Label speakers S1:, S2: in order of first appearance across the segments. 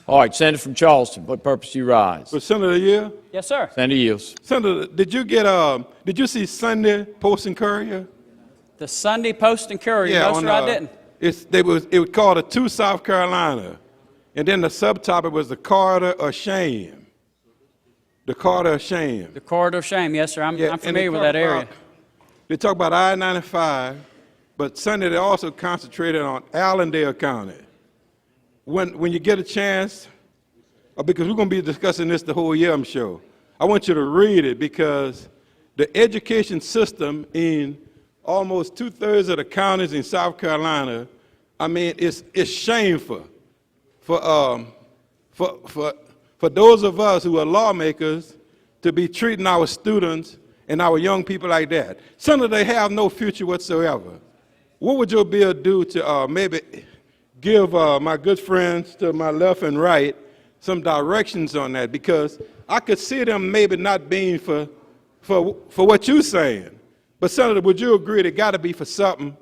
S1: All right, Senator from Charleston, what purpose do you rise?
S2: For Senator of the Year?
S3: Yes, sir.
S1: Senator yields.
S2: Senator, did you see Sunday Post and Courier?
S3: The Sunday Post and Courier.
S2: Yeah,
S3: No, sir, I didn't.
S2: It was called a To South Carolina. And then the subtopic was the corridor of shame. The corridor of shame.
S3: The corridor of shame. Yes, sir. I'm familiar with that area.
S2: They talk about I-95, but Sunday they also concentrated on Allendale County. When you get a chance, because we're going to be discussing this the whole year, I'm sure, I want you to read it because the education system in almost 2/3 of the counties in South Carolina, I mean, it's shameful for those of us who are lawmakers to be treating our students and our young people like that. Some of them have no future whatsoever. What would your bill do to maybe give my good friends to my left and right some directions on that? Because I could see them maybe not being for what you're saying. But Senator, would you agree it got to be for something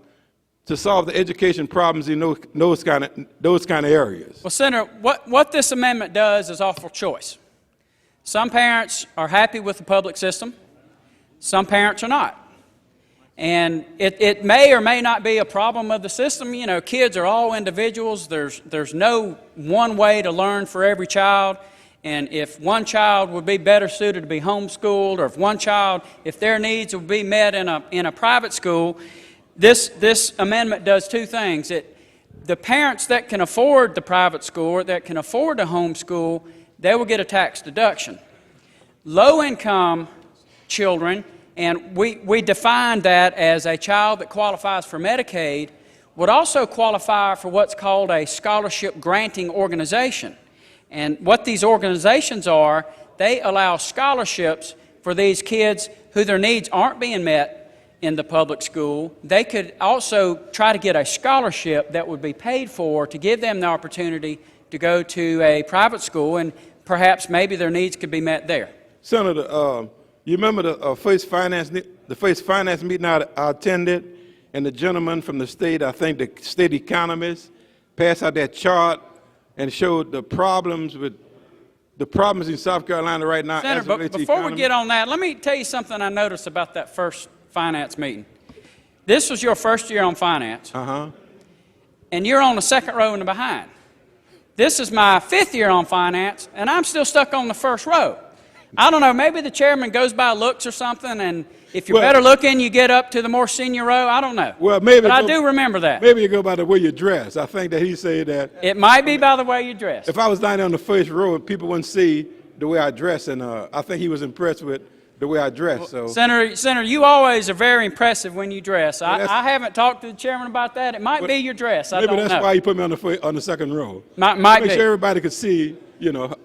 S2: to solve the education problems in those kind of areas?
S3: Well, Senator, what this amendment does is offer choice. Some parents are happy with the public system. Some parents are not. And it may or may not be a problem of the system. You know, kids are all individuals. There's no one way to learn for every child. And if one child would be better suited to be homeschooled, or if one child, if their needs would be met in a private school, this amendment does two things. The parents that can afford the private school or that can afford to homeschool, they will get a tax deduction. Low-income children, and we define that as a child that qualifies for Medicaid, would also qualify for what's called a scholarship granting organization. And what these organizations are, they allow scholarships for these kids who their needs aren't being met in the public school. They could also try to get a scholarship that would be paid for to give them the opportunity to go to a private school, and perhaps maybe their needs could be met there.
S2: Senator, you remember the first finance meeting I attended, and the gentleman from the state, I think the state economist, passed out that chart and showed the problems in South Carolina right now.
S3: Senator, but before we get on that, let me tell you something I noticed about that first finance meeting. This was your first year on finance, and you're on the second row in the behind. This is my 5th year on finance, and I'm still stuck on the first row. I don't know, maybe the chairman goes by looks or something, and if you're better looking, you get up to the more senior row. I don't know.
S2: Well, maybe.
S3: But I do remember that.
S2: Maybe you go by the way you dress. I think that he said that.
S3: It might be by the way you dress.
S2: If I was down there on the first row, people wouldn't see the way I dress, and I think he was impressed with the way I dress. So,
S3: Senator, you always are very impressive when you dress. I haven't talked to the chairman about that. It might be your dress. I don't know.
S2: Maybe that's why you put me on the second row.
S3: Might
S2: make
S3: be.
S2: Sure everybody could see,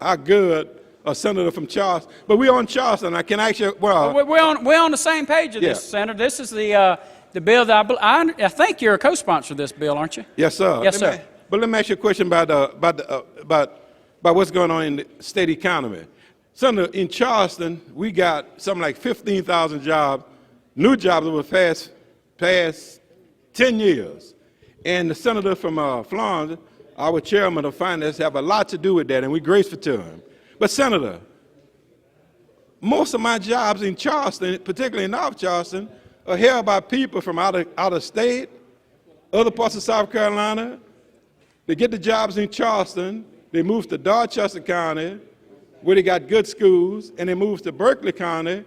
S2: how good a senator from Charleston. But we're on Charleston. I can actually,
S3: we're on the same page of this, Senator. This is the bill that I think you're a co-sponsor of this bill, aren't you?
S2: Yes, sir.
S3: Yes, sir.
S2: But let me ask you a question about what's going on in the state economy. Senator, in Charleston, we got something like 15,000 jobs, new jobs over the past 10 years. And the senator from Florence, our chairman of finance, have a lot to do with that, and we're grateful to him. But Senator, most of my jobs in Charleston, particularly in North Charleston, are held by people from out of state, other parts of South Carolina. They get the jobs in Charleston, they move to Dorchester County, where they got good schools, and they move to Berkeley County,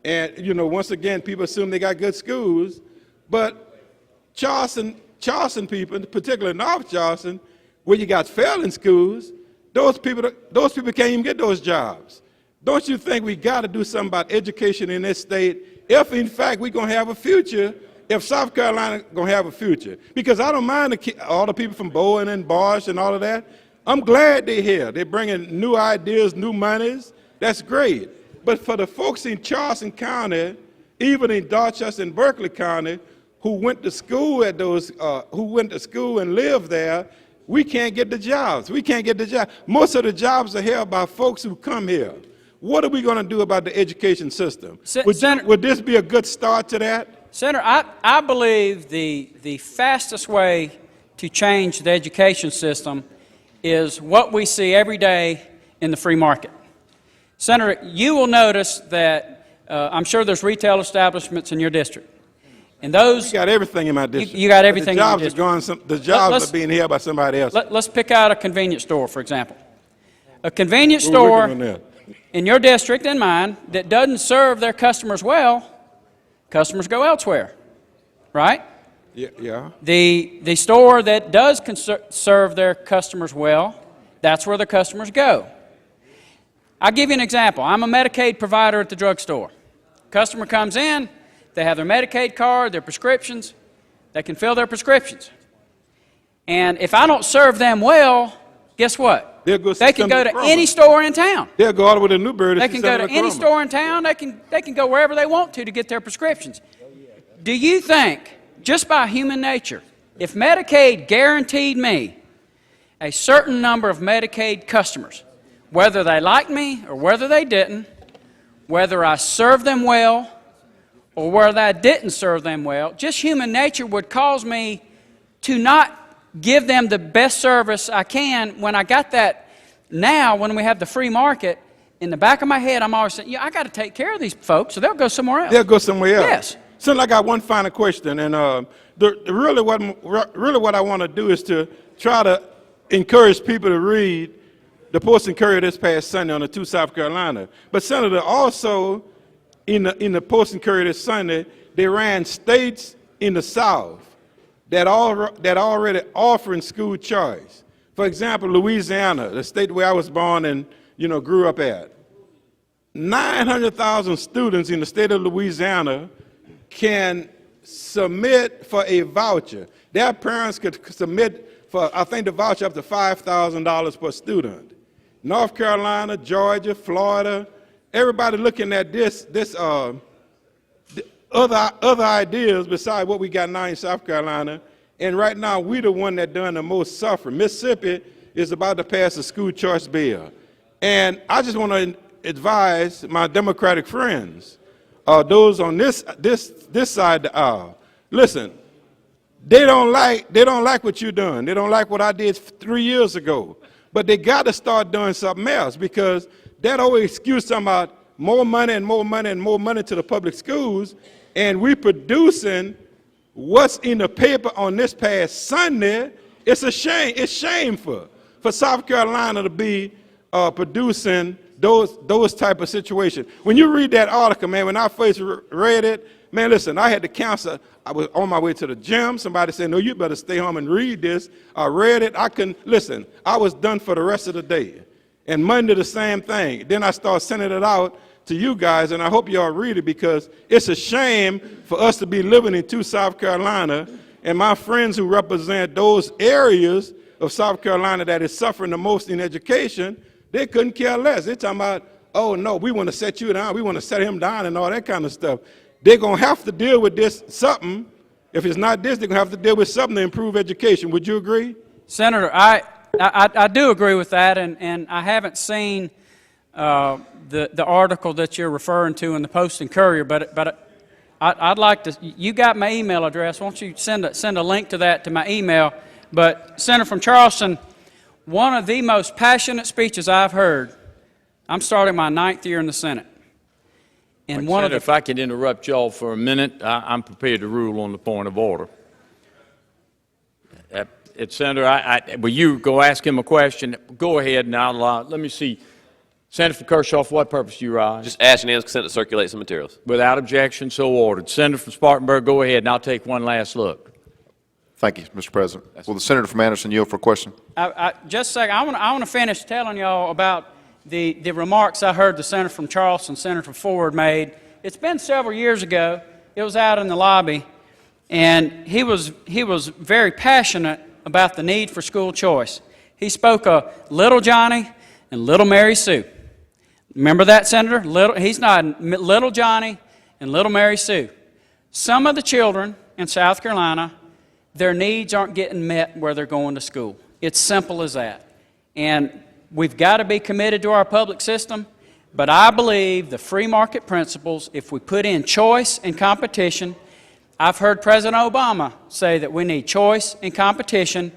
S2: and once again, people assume they got good schools, but Charleston people, particularly North Charleston, where you got failing schools, those people can't even get those jobs. Don't you think we got to do something about education in this state if, in fact, we're going to have a future, if South Carolina going to have a future? Because I don't mind all the people from Bowen and Bosch and all of that. I'm glad they're here. They're bringing new ideas, new monies. That's great. But for the folks in Charleston County, even in Dorchester and Berkeley County, who went to school and lived there, we can't get the jobs. We can't get the jobs. Most of the jobs are held by folks who come here. What are we going to do about the education system? Would this be a good start to that?
S3: Senator, I believe the fastest way to change the education system is what we see every day in the free market. Senator, you will notice that I'm sure there's retail establishments in your district. And those...
S2: You got everything in my district.
S3: You got everything
S2: the
S3: in your
S2: jobs
S3: district.
S2: are going, the jobs are being held by somebody else.
S3: Let's pick out a convenience store, for example. A convenience
S2: We're
S3: store
S2: working on that.
S3: in your district and mine that doesn't serve their customers well, customers go elsewhere, right?
S2: Yeah.
S3: The store that does serve their customers well, that's where the customers go. I'll give you an example. I'm a Medicaid provider at the drugstore. Customer comes in, they have their Medicaid card, their prescriptions, they can fill their prescriptions. And if I don't serve them well, guess what? They can go to any store in town.
S2: They'll go all the way to Newberry.
S3: They can go to any store in town. They can go wherever they want to get their prescriptions. Do you think, just by human nature, if Medicaid guaranteed me a certain number of Medicaid customers, whether they liked me or whether they didn't, whether I served them well or whether I didn't serve them well, just human nature would cause me to not give them the best service I can when I got that. Now, when we have the free market, in the back of my head, I'm always saying, yeah, I got to take care of these folks, so they'll go somewhere else.
S2: They'll go somewhere else.
S3: Yes.
S2: So I got one final question, and really what I want to do is to try to encourage people to read the Post and Courier this past Sunday on the 2 South Carolina. But Senator, also in the Post and Courier this Sunday, they ran states in the South that already offering school choice. For example, Louisiana, the state where I was born and grew up at. 900,000 students in the state of Louisiana can submit for a voucher. Their parents could submit for, I think, the voucher up to $5,000 per student. North Carolina, Georgia, Florida, everybody looking at other ideas besides what we got now in South Carolina. And right now, we're the one that done the most suffering. Mississippi is about to pass a school choice bill. And I just want to advise my Democratic friends, those on this side of the aisle, listen, they don't like what you're doing. They don't like what I did 3 years ago. But they got to start doing something else, because that always excuse something about more money and more money and more money to the public schools, and we producing what's in the paper on this past Sunday. It's a shame. It's shameful for South Carolina to be producing those type of situations. When you read that article, man, when I first read it, man, listen, I had to cancel. I was on my way to the gym. Somebody said, no, you better stay home and read this. I read it. I couldn't, listen, I was done for the rest of the day. And Monday, the same thing. Then I started sending it out to you guys, and I hope y'all read it, because it's a shame for us to be living in 2 South Carolina, and my friends who represent those areas of South Carolina that is suffering the most in education, they couldn't care less. They're talking about, oh, no, we want to set you down, we want to set him down and all that kind of stuff. They're going to have to deal with this something. If it's not this, they're going to have to deal with something to improve education. Would you agree? Senator,
S3: I do agree with that, and I haven't seen the article that you're referring to in the Post and Courier, but I'd like to. You got my email address. Won't you send a link to that to my email? But Senator from Charleston, one of the most passionate speeches I've heard. I'm starting my 9th year in the Senate. And
S1: Senator, if I could interrupt y'all for a minute, I'm prepared to rule on the point of order. Senator, will you go ask him a question? Go ahead, and let me see. Senator from Kershaw, for what purpose do you rise?
S4: Just ask unanimous consent to circulate some materials.
S1: Without objection, so ordered. Senator from Spartanburg, go ahead, and I'll take one last look.
S5: Thank you, Mr. President. Will the Senator from Anderson yield for a question?
S3: Just a second. I want to finish telling y'all about the remarks I heard the Senator from Charleston, Senator Ford made. It's been several years ago. It was out in the lobby, and he was very passionate about the need for school choice. He spoke of Little Johnny and Little Mary Sue. Remember that, Senator? He's not Little Johnny and Little Mary Sue. Some of the children in South Carolina, their needs aren't getting met where they're going to school. It's simple as that. And we've got to be committed to our public system, but I believe the free market principles, if we put in choice and competition, I've heard President Obama say that we need choice and competition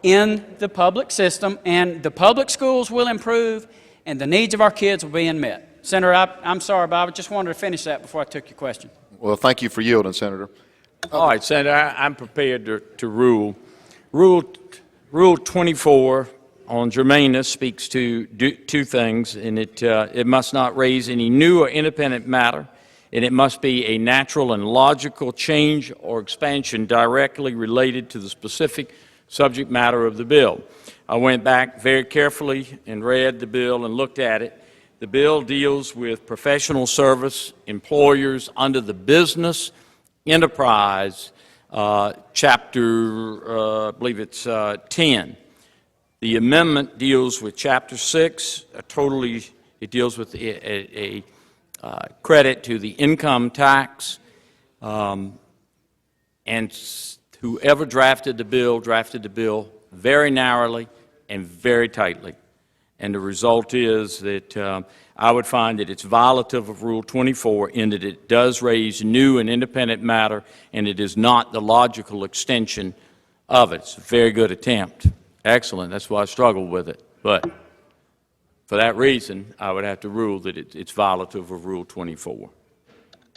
S3: in the public system, and the public schools will improve, and the needs of our kids will be met. Senator, I'm sorry, but I just wanted to finish that before I took your question.
S5: Well, thank you for yielding, Senator.
S1: All right, Senator, I'm prepared to rule. Rule 24 on germaneness speaks to two things, and it must not raise any new or independent matter, and it must be a natural and logical change or expansion directly related to the specific subject matter of the bill. I went back very carefully and read the bill and looked at it. The bill deals with professional service employers under the business enterprise chapter, I believe it's 10. The amendment deals with chapter 6. It deals with a credit to the income tax, and whoever drafted the bill very narrowly and very tightly. And the result is that I would find that it's violative of Rule 24 in that it does raise new and independent matter, and it is not the logical extension of it. It's a very good attempt. Excellent. That's why I struggled with it. But for that reason, I would have to rule that it's violative of Rule 24.